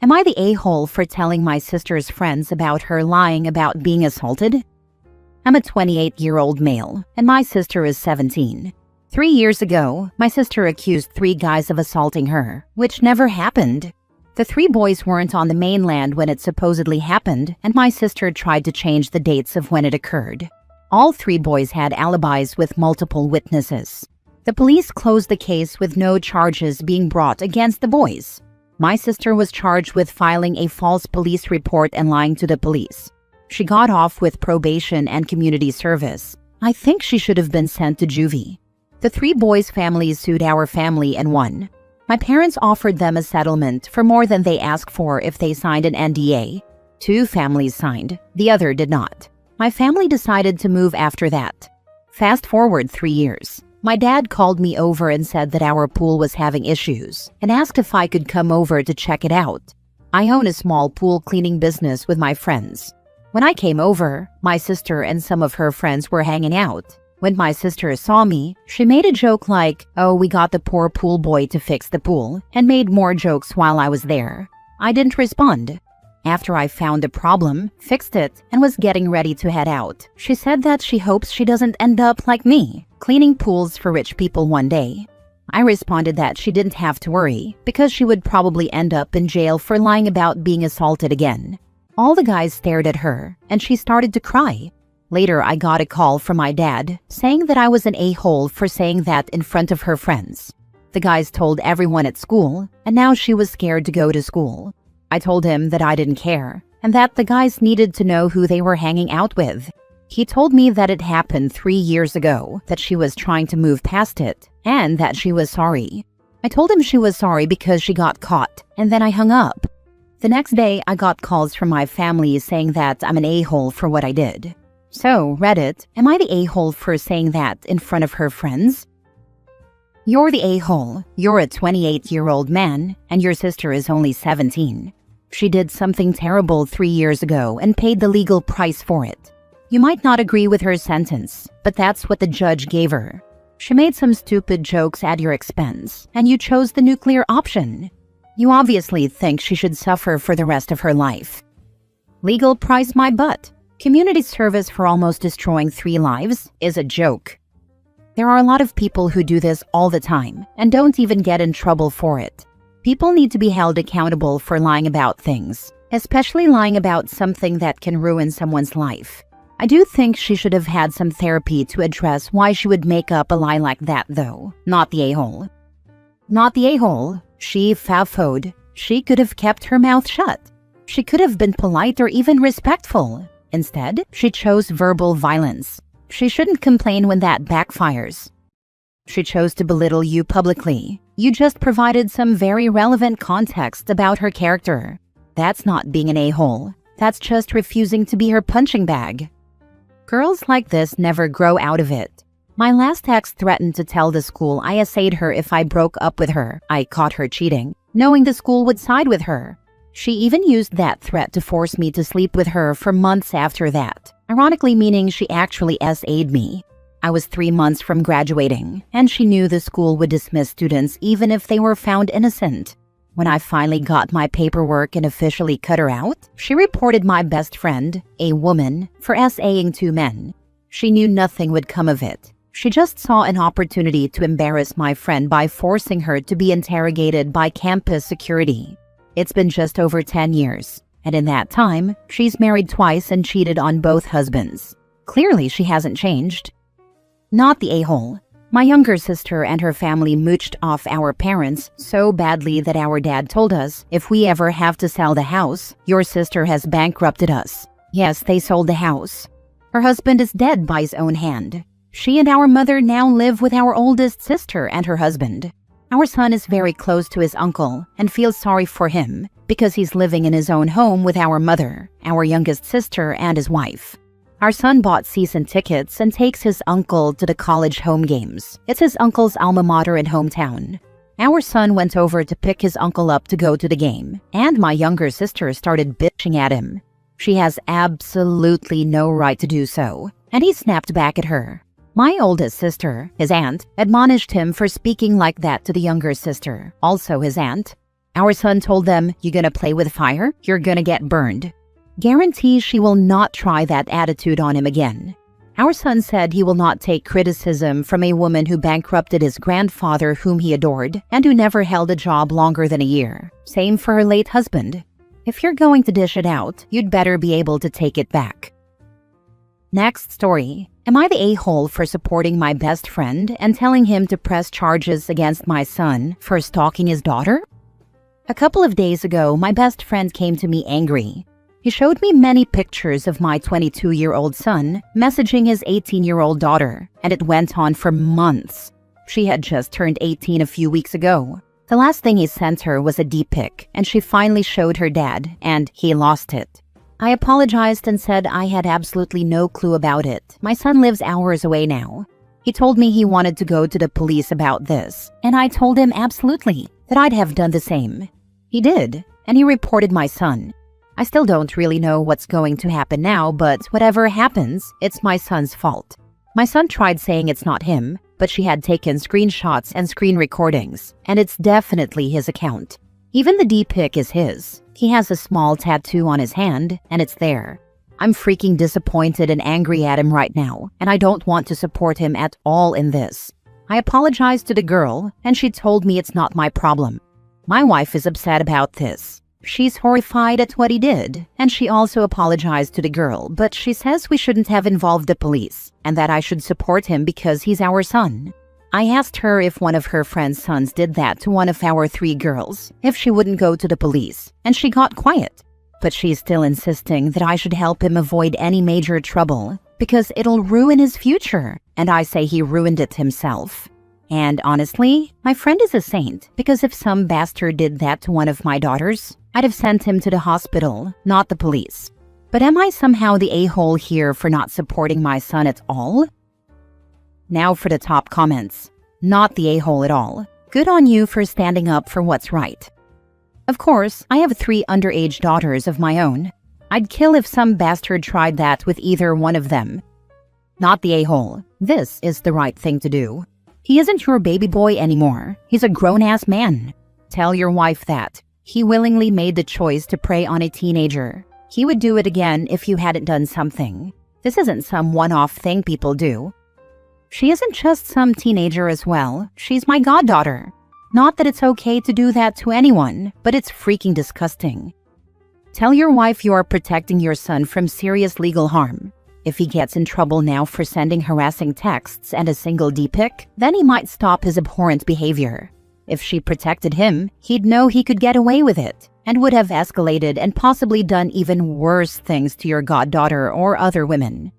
Am I the a-hole for telling my sister's friends about her lying about being assaulted? I'm a 28-year-old male, and my sister is 17. 3 years ago, my sister accused 3 guys of assaulting her, which never happened. The 3 boys weren't on the mainland when it supposedly happened, and my sister tried to change the dates of when it occurred. All 3 boys had alibis with multiple witnesses. The police closed the case with no charges being brought against the boys. My sister was charged with filing a false police report and lying to the police. She got off with probation and community service. I think she should have been sent to juvie. The 3 boys' families sued our family and won. My parents offered them a settlement for more than they asked for if they signed an NDA. 2 families signed, the other did not. My family decided to move after that. Fast forward 3 years. My dad called me over and said that our pool was having issues and asked if I could come over to check it out. I own a small pool cleaning business with my friends. When I came over, my sister and some of her friends were hanging out. When my sister saw me, she made a joke like, "Oh, we got the poor pool boy to fix the pool," and made more jokes while I was there. I didn't respond. After I found the problem, fixed it, and was getting ready to head out, she said that she hopes she doesn't end up like me, cleaning pools for rich people one day. I responded that she didn't have to worry, because she would probably end up in jail for lying about being assaulted again. All the guys stared at her, and she started to cry. Later, I got a call from my dad, saying that I was an a-hole for saying that in front of her friends. The guys told everyone at school, and now she was scared to go to school. I told him that I didn't care, and that the guys needed to know who they were hanging out with. He told me that it happened 3 years ago, that she was trying to move past it, and that she was sorry. I told him she was sorry because she got caught, and then I hung up. The next day, I got calls from my family saying that I'm an a-hole for what I did. So, Reddit, am I the a-hole for saying that in front of her friends? You're the a-hole. You're a 28-year-old man, and your sister is only 17. She did something terrible 3 years ago and paid the legal price for it. You might not agree with her sentence, but that's what the judge gave her. She made some stupid jokes at your expense, and you chose the nuclear option. You obviously think she should suffer for the rest of her life. Legal price my butt. Community service for almost destroying 3 lives is a joke. There are a lot of people who do this all the time and don't even get in trouble for it. People need to be held accountable for lying about things, especially lying about something that can ruin someone's life. I do think she should have had some therapy to address why she would make up a lie like that, though. Not the a-hole. Not the a-hole. She faffoed. She could have kept her mouth shut. She could have been polite or even respectful. Instead, she chose verbal violence. She shouldn't complain when that backfires. She chose to belittle you publicly. You just provided some very relevant context about her character. That's not being an a-hole. That's just refusing to be her punching bag. Girls like this never grow out of it. My last ex threatened to tell the school I essayed her if I broke up with her. I caught her cheating, knowing the school would side with her. She even used that threat to force me to sleep with her for months after that, ironically meaning she actually SA'd me. I was 3 months from graduating, and she knew the school would dismiss students even if they were found innocent. When I finally got my paperwork and officially cut her out, she reported my best friend, a woman, for SAing 2 men. She knew nothing would come of it. She just saw an opportunity to embarrass my friend by forcing her to be interrogated by campus security. It's been just over 10 years, and in that time, she's married twice and cheated on both husbands. Clearly, she hasn't changed. Not the a-hole. My younger sister and her family mooched off our parents so badly that our dad told us, if we ever have to sell the house, your sister has bankrupted us. Yes, they sold the house. Her husband is dead by his own hand. She and our mother now live with our oldest sister and her husband. Our son is very close to his uncle and feels sorry for him because he's living in his own home with our mother, our youngest sister, and his wife. Our son bought season tickets and takes his uncle to the college home games. It's his uncle's alma mater and hometown. Our son went over to pick his uncle up to go to the game, and my younger sister started bitching at him. She has absolutely no right to do so, and he snapped back at her. My oldest sister, his aunt, admonished him for speaking like that to the younger sister, also his aunt. Our son told them, "You're gonna play with fire? You're gonna get burned." Guarantee she will not try that attitude on him again. Our son said he will not take criticism from a woman who bankrupted his grandfather whom he adored and who never held a job longer than a year. Same for her late husband. If you're going to dish it out, you'd better be able to take it back. Next story. Am I the a-hole for supporting my best friend and telling him to press charges against my son for stalking his daughter? A couple of days ago, my best friend came to me angry. He showed me many pictures of my 22-year-old son messaging his 18-year-old daughter, and it went on for months. She had just turned 18 a few weeks ago. The last thing he sent her was a D-pic, and she finally showed her dad, and he lost it. I apologized and said I had absolutely no clue about it. My son lives hours away now. He told me he wanted to go to the police about this, and I told him absolutely that I'd have done the same. He did, and he reported my son. I still don't really know what's going to happen now, but whatever happens, it's my son's fault. My son tried saying it's not him, but she had taken screenshots and screen recordings, and it's definitely his account. Even the D-pic is his. He has a small tattoo on his hand, and it's there. I'm freaking disappointed and angry at him right now, and I don't want to support him at all in this. I apologized to the girl, and she told me it's not my problem. My wife is upset about this. She's horrified at what he did, and she also apologized to the girl, but she says we shouldn't have involved the police, and that I should support him because he's our son. I asked her if one of her friend's sons did that to one of our 3 girls, if she wouldn't go to the police, and she got quiet. But she's still insisting that I should help him avoid any major trouble, because it'll ruin his future, and I say he ruined it himself. And honestly, my friend is a saint, because if some bastard did that to one of my daughters, I'd have sent him to the hospital, not the police. But am I somehow the a-hole here for not supporting my son at all? Now for the top comments. Not the a-hole at all. Good on you for standing up for what's right. Of course, I have 3 underage daughters of my own. I'd kill if some bastard tried that with either one of them. Not the a-hole. This is the right thing to do. He isn't your baby boy anymore. He's a grown-ass man. Tell your wife that. He willingly made the choice to prey on a teenager. He would do it again if you hadn't done something. This isn't some one-off thing people do. She isn't just some teenager as well. She's my goddaughter. Not that it's okay to do that to anyone, but it's freaking disgusting. Tell your wife you are protecting your son from serious legal harm. If he gets in trouble now for sending harassing texts and a single D-pic, then he might stop his abhorrent behavior. If she protected him, he'd know he could get away with it, and would have escalated and possibly done even worse things to your goddaughter or other women.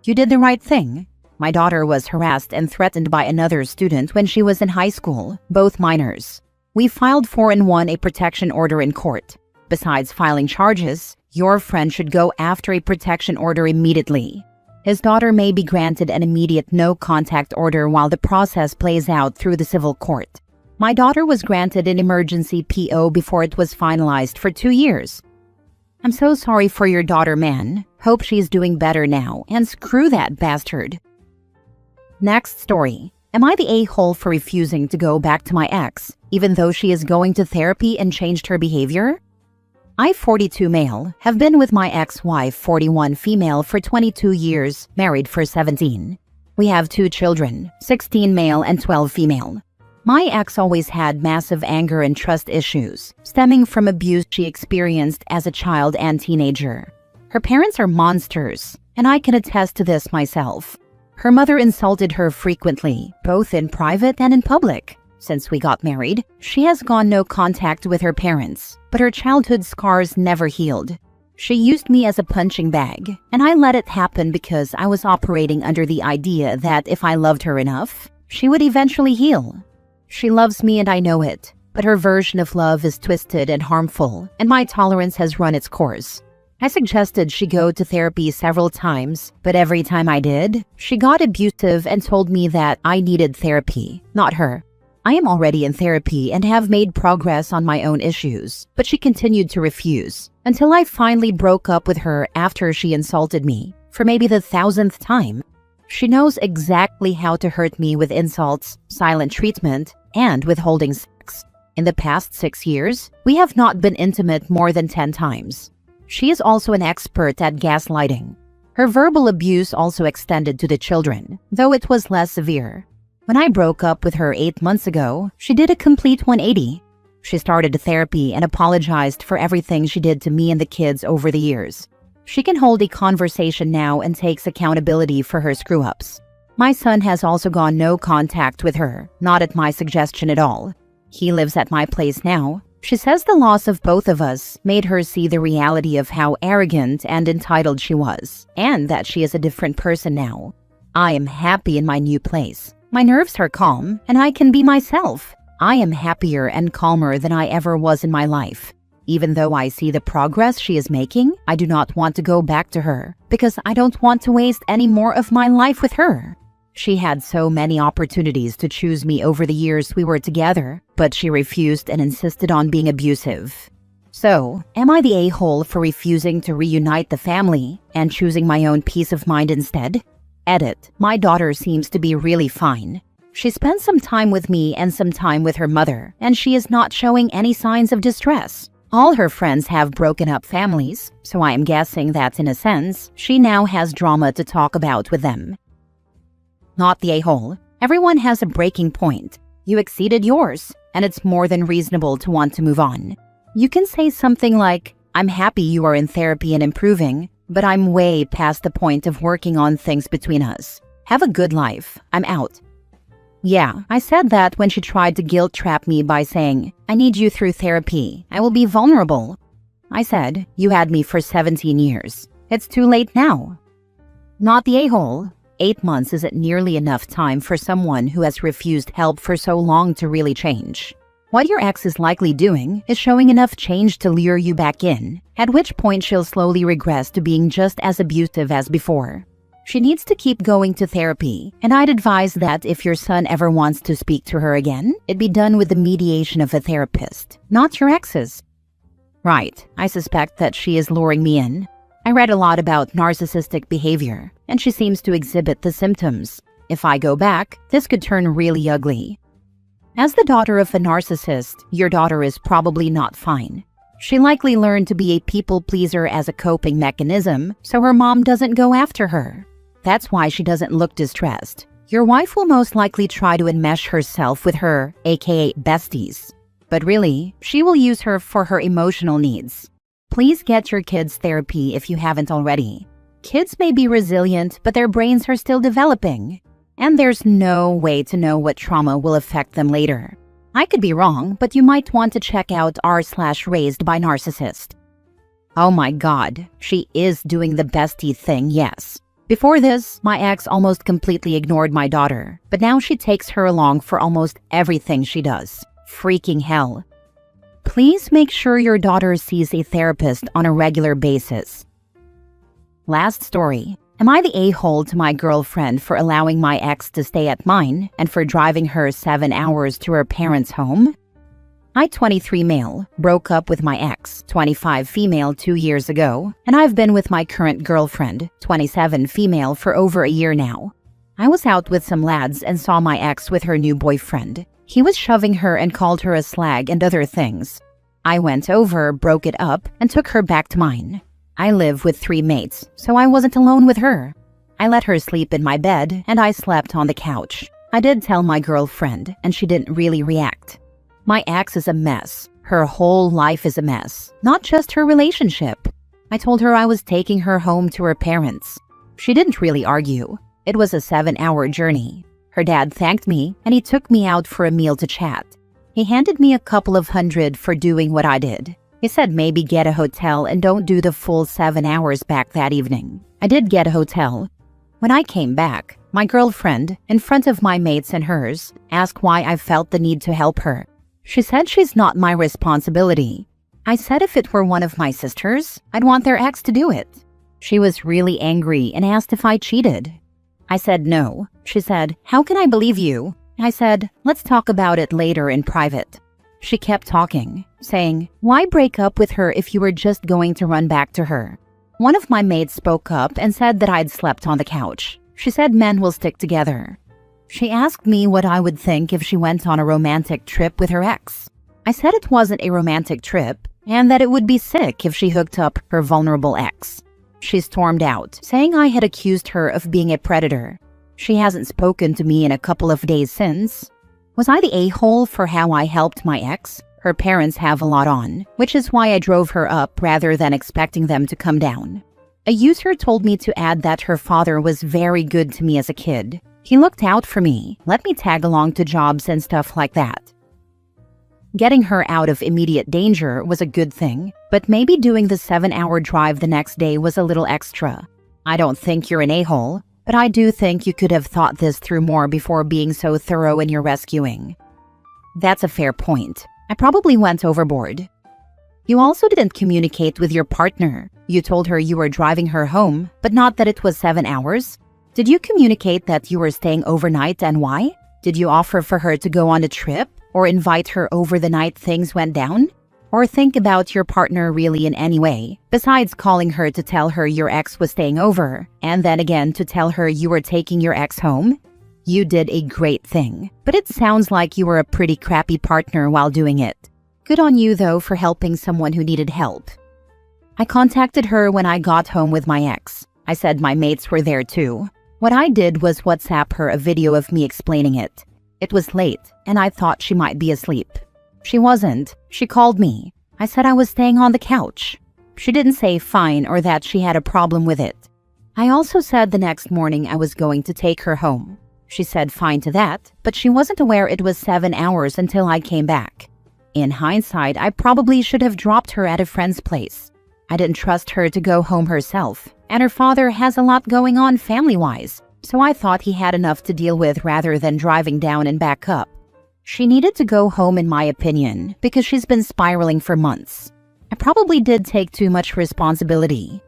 You did the right thing. My daughter was harassed and threatened by another student when she was in high school, both minors. We filed for and won a protection order in court. Besides filing charges, your friend should go after a protection order immediately. His daughter may be granted an immediate no-contact order while the process plays out through the civil court. My daughter was granted an emergency PO before it was finalized for 2 years. I'm so sorry for your daughter, man. Hope she's doing better now, and screw that bastard. Next story. Am I the a-hole for refusing to go back to my ex, even though she is going to therapy and changed her behavior? I, 42 male, have been with my ex-wife, 41 female, for 22 years, married for 17. We have 2 children, 16 male and 12 female. My ex always had massive anger and trust issues, stemming from abuse she experienced as a child and teenager. Her parents are monsters, and I can attest to this myself. Her mother insulted her frequently, both in private and in public. Since we got married, she has gone no contact with her parents, but her childhood scars never healed. She used me as a punching bag, and I let it happen because I was operating under the idea that if I loved her enough, she would eventually heal. She loves me and I know it, but her version of love is twisted and harmful, and my tolerance has run its course. I suggested she go to therapy several times, but every time I did, she got abusive and told me that I needed therapy, not her. I am already in therapy and have made progress on my own issues, but she continued to refuse, until I finally broke up with her after she insulted me, for maybe the 1,000th time. She knows exactly how to hurt me with insults, silent treatment, and withholding sex. In the past 6 years, we have not been intimate more than 10 times. She is also an expert at gaslighting. Her verbal abuse also extended to the children, though it was less severe. When I broke up with her 8 months ago, she did a complete 180. She started therapy and apologized for everything she did to me and the kids over the years. She can hold a conversation now and takes accountability for her screw-ups. My son has also gone no contact with her, not at my suggestion at all. He lives at my place now. She says the loss of both of us made her see the reality of how arrogant and entitled she was, and that she is a different person now. I am happy in my new place. My nerves are calm, and I can be myself. I am happier and calmer than I ever was in my life. Even though I see the progress she is making, I do not want to go back to her, because I don't want to waste any more of my life with her. She had so many opportunities to choose me over the years we were together, but she refused and insisted on being abusive. So, am I the a-hole for refusing to reunite the family and choosing my own peace of mind instead? Edit. My daughter seems to be really fine. She spends some time with me and some time with her mother, and she is not showing any signs of distress. All her friends have broken up families, so I am guessing that in a sense, she now has drama to talk about with them. Not the a-hole. Everyone has a breaking point. You exceeded yours, and it's more than reasonable to want to move on. You can say something like, I'm happy you are in therapy and improving, but I'm way past the point of working on things between us. Have a good life. I'm out. Yeah, I said that when she tried to guilt trap me by saying, I need you through therapy. I will be vulnerable. I said, you had me for 17 years. It's too late now. Not the a-hole. 8 months isn't nearly enough time for someone who has refused help for so long to really change. What your ex is likely doing is showing enough change to lure you back in, at which point she'll slowly regress to being just as abusive as before. She needs to keep going to therapy, and I'd advise that if your son ever wants to speak to her again, it be done with the mediation of a therapist, not your ex's. Right, I suspect that she is luring me in. I read a lot about narcissistic behavior, and she seems to exhibit the symptoms. If I go back, this could turn really ugly. As the daughter of a narcissist, your daughter is probably not fine. She likely learned to be a people pleaser as a coping mechanism, so her mom doesn't go after her. That's why she doesn't look distressed. Your wife will most likely try to enmesh herself with her, aka besties. But really, she will use her for her emotional needs. Please get your kids therapy if you haven't already. Kids may be resilient, but their brains are still developing. And there's no way to know what trauma will affect them later. I could be wrong, but you might want to check out r/raised by narcissist. Oh my god, she is doing the bestie thing, yes. Before this, my ex almost completely ignored my daughter, but now she takes her along for almost everything she does. Freaking hell. Please make sure your daughter sees a therapist on a regular basis. Last story. Am I the a-hole to my girlfriend for allowing my ex to stay at mine and for driving her 7 hours to her parents' home? I, 23 male, broke up with my ex, 25 female 2 years ago, and I've been with my current girlfriend, 27 female, for over a year now. I was out with some lads and saw my ex with her new boyfriend. He was shoving her and called her a slag and other things. I went over, broke it up, and took her back to mine. I live with 3 mates, so I wasn't alone with her. I let her sleep in my bed, and I slept on the couch. I did tell my girlfriend, and she didn't really react. My ex is a mess. Her whole life is a mess, not just her relationship. I told her I was taking her home to her parents. She didn't really argue. It was a 7-hour journey. Her dad thanked me, and he took me out for a meal to chat. He handed me a couple of $100 for doing what I did. He said maybe get a hotel and don't do the full 7 hours back that evening. I did get a hotel. When I came back, my girlfriend, in front of my mates and hers, asked why I felt the need to help her. She said she's not my responsibility. I said if it were one of my sisters, I'd want their ex to do it. She was really angry and asked if I cheated. I said no. She said, how can I believe you? I said, let's talk about it later in private. She kept talking, saying, why break up with her if you were just going to run back to her? One of my mates spoke up and said that I'd slept on the couch. She said men will stick together. She asked me what I would think if she went on a romantic trip with her ex. I I said it wasn't a romantic trip and that it would be sick if she hooked up her vulnerable ex. She stormed out, saying I had accused her of being a predator. She hasn't spoken to me in a couple of days since. Was I the a-hole for how I helped my ex? Her parents have a lot on, which is why I drove her up rather than expecting them to come down. A user told me to add that her father was very good to me as a kid. He looked out for me, let me tag along to jobs and stuff like that. Getting her out of immediate danger was a good thing, but maybe doing the 7-hour drive the next day was a little extra. I don't think you're an a-hole, but I do think you could have thought this through more before being so thorough in your rescuing. That's a fair point. I probably went overboard. You also didn't communicate with your partner. You told her you were driving her home, but not that it was 7 hours. Did you communicate that you were staying overnight and why? Did you offer for her to go on a trip or invite her over the night things went down? Or think about your partner really in any way, besides calling her to tell her your ex was staying over, and then again to tell her you were taking your ex home? You did a great thing, but it sounds like you were a pretty crappy partner while doing it. Good on you though for helping someone who needed help. I contacted her when I got home with my ex. I said my mates were there too. What I did was WhatsApp her a video of me explaining it. It was late, and I thought she might be asleep. She wasn't. She called me. I said I was staying on the couch. She didn't say fine or that she had a problem with it. I also said the next morning I was going to take her home. She said fine to that, but she wasn't aware it was 7 hours until I came back. In hindsight, I probably should have dropped her at a friend's place. I didn't trust her to go home herself, and her father has a lot going on family-wise, so I thought he had enough to deal with rather than driving down and back up. She needed to go home in my opinion, because she's been spiraling for months. I probably did take too much responsibility.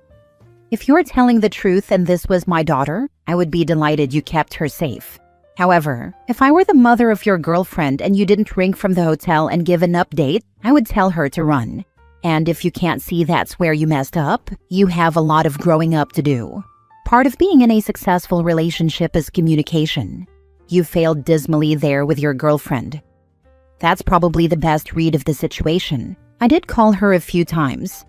If you're telling the truth and this was my daughter, I would be delighted you kept her safe. However, if I were the mother of your girlfriend and you didn't ring from the hotel and give an update, I would tell her to run. And if you can't see that's where you messed up, you have a lot of growing up to do. Part of being in a successful relationship is communication. You failed dismally there with your girlfriend. That's probably the best read of the situation. I did call her a few times.